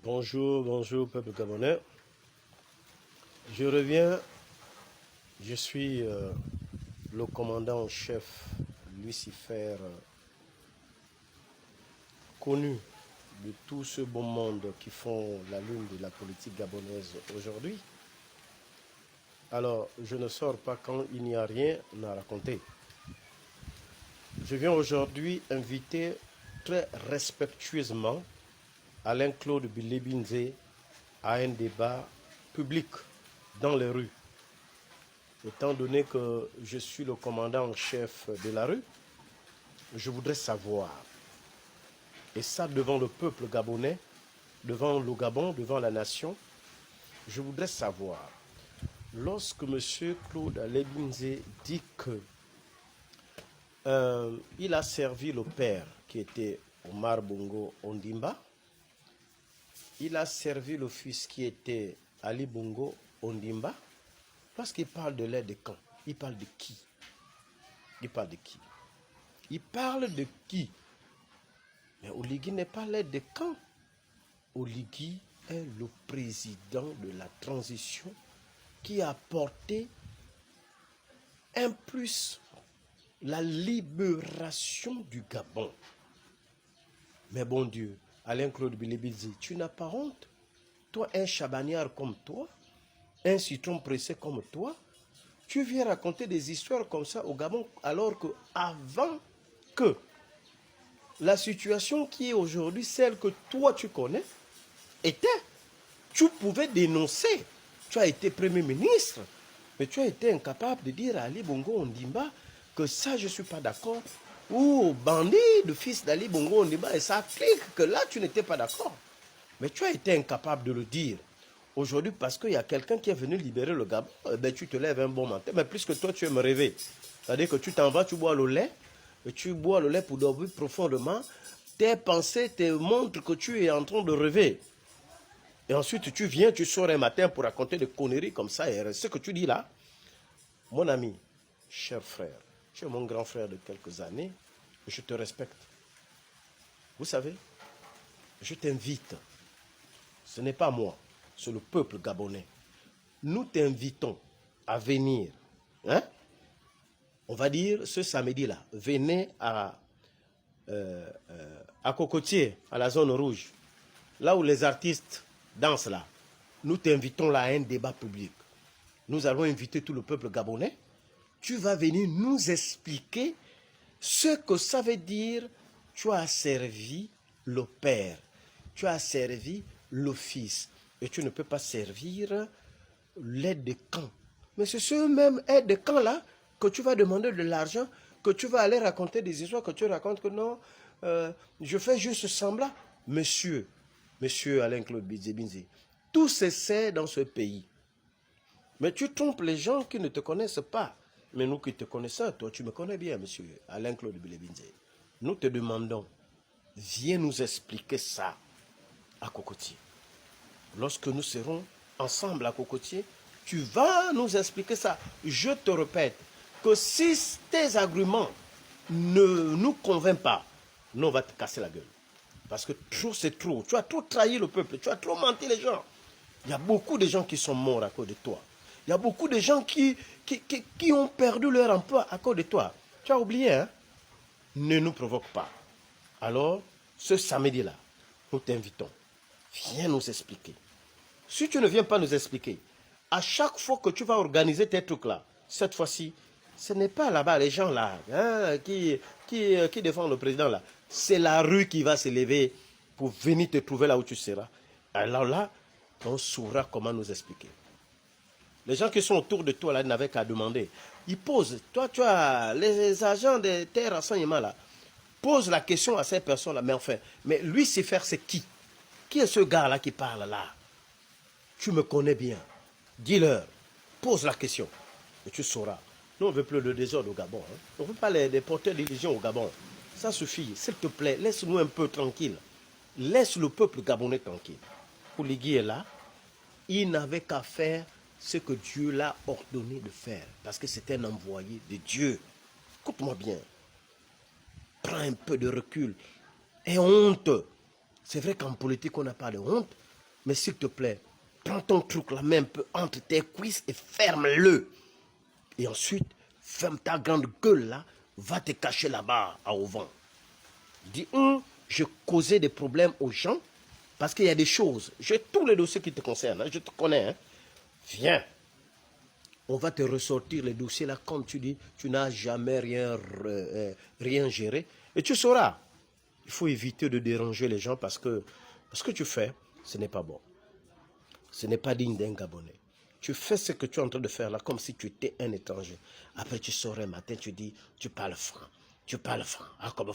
Bonjour, bonjour peuple gabonais. Je reviens, je suis le commandant en chef Lucifer, connu de tout ce beau monde qui font la lune de la politique gabonaise aujourd'hui. Alors, je ne sors pas quand il n'y a rien à raconter. Je viens aujourd'hui inviter très respectueusement Alain-Claude Bilebinze à un débat public dans les rues. Étant donné que je suis le commandant en chef de la rue, je voudrais savoir, et ça devant le peuple gabonais, devant le Gabon, devant la nation, je voudrais savoir, lorsque M. Claude Alebinze dit que il a servi le père qui était Omar Bongo Ondimba, il a servi le fils qui était Ali Bongo Ondimba. Lorsqu'il parle de l'aide de camp, il parle de qui? Il parle de qui? Il parle de qui? Mais Oligui n'est pas l'aide de camp. Oligui est le président de la transition qui a apporté un plus, la libération du Gabon. Mais bon Dieu, Alain-Claude Bilebinze, tu n'as pas honte? Toi, un chabaniard comme toi, un citron pressé comme toi, tu viens raconter des histoires comme ça au Gabon alors que avant que la situation qui est aujourd'hui, celle que toi tu connais, était, tu pouvais dénoncer. Tu as été Premier ministre, mais tu as été incapable de dire à Ali Bongo Ondimba que ça je ne suis pas d'accord. Ou au bandit, le fils d'Ali Bongo Ondimba, et ça clique que là tu n'étais pas d'accord. Mais tu as été incapable de le dire. Aujourd'hui, parce qu'il y a quelqu'un qui est venu libérer le Gabon, ben, tu te lèves un bon matin. Mais plus que toi, tu aimes rêver. C'est-à-dire que tu t'en vas, tu bois le lait, et tu bois le lait pour dormir profondément. Tes pensées te montrent que tu es en train de rêver. Et ensuite, tu viens, tu sors un matin pour raconter des conneries comme ça. Et ce que tu dis là, mon ami, cher frère, tu es mon grand frère de quelques années, je te respecte. Vous savez, je t'invite. Ce n'est pas moi, c'est le peuple gabonais. Nous t'invitons à venir, hein? On va dire ce samedi-là, venez à Cocotier, à la zone rouge, là où les artistes dansent là. Nous t'invitons là à un débat public. Nous allons inviter tout le peuple gabonais. Tu vas venir nous expliquer ce que ça veut dire. Tu as servi le père, tu as servi le fils, et tu ne peux pas servir l'aide de camp. Mais c'est ce même aide de camp là que tu vas demander de l'argent, que tu vas aller raconter des histoires, que tu racontes que non, je fais juste semblant. Monsieur Alain-Claude Bilebinze, tout se sait dans ce pays. Mais tu trompes les gens qui ne te connaissent pas. Mais nous qui te connaissons, toi tu me connais bien, monsieur Alain-Claude Bilebinze. Nous te demandons, viens nous expliquer ça à Cocotier. Lorsque nous serons ensemble à Cocotier, tu vas nous expliquer ça. Je te répète que si tes arguments ne nous convainquent pas, nous on va te casser la gueule. Parce que trop c'est trop. Tu as trop trahi le peuple, tu as trop menti les gens. Il y a beaucoup de gens qui sont morts à cause de toi. Il y a beaucoup de gens qui ont perdu leur emploi à cause de toi. Tu as oublié, hein? Ne nous provoque pas. Alors, ce samedi-là, nous t'invitons. Viens nous expliquer. Si tu ne viens pas nous expliquer, à chaque fois que tu vas organiser tes trucs là, cette fois-ci, ce n'est pas là-bas les gens là hein, qui défendent le président là. C'est la rue qui va se lever pour venir te trouver là où tu seras. Alors là, on saura comment nous expliquer. Les gens qui sont autour de toi là n'avaient qu'à demander. Ils posent. Toi, tu as les agents de tes renseignements là. Pose la question à ces personnes là. Mais enfin, mais Lucifer c'est qui? Qui est ce gars là qui parle là? Tu me connais bien. Dis-leur. Pose la question. Et tu sauras. Nous, on ne veut plus de désordre au Gabon. Hein. On ne veut pas des porteurs d'illusions au Gabon. Ça suffit. S'il te plaît, laisse-nous un peu tranquille. Laisse le peuple gabonais tranquille. Oligui est là. Il n'avait qu'à faire ce que Dieu l'a ordonné de faire. Parce que c'est un envoyé de Dieu. Écoute-moi bien. Prends un peu de recul. Et honte. C'est vrai qu'en politique, on n'a pas de honte. Mais s'il te plaît, prends ton truc la main un peu entre tes cuisses et ferme-le. Et ensuite, ferme ta grande gueule là, va te cacher là-bas au vent. Dis, je causais des problèmes aux gens parce qu'il y a des choses. J'ai tous les dossiers qui te concernent, hein, je te connais. Hein. Viens. On va te ressortir les dossiers là, comme tu dis, tu n'as jamais rien géré. Et tu sauras. Il faut éviter de déranger les gens parce que ce que tu fais, ce n'est pas bon. Ce n'est pas digne d'un Gabonais. Tu fais ce que tu es en train de faire là comme si tu étais un étranger. Après, tu sors un matin, tu dis, tu parles franc. Tu parles franc. Ah, comme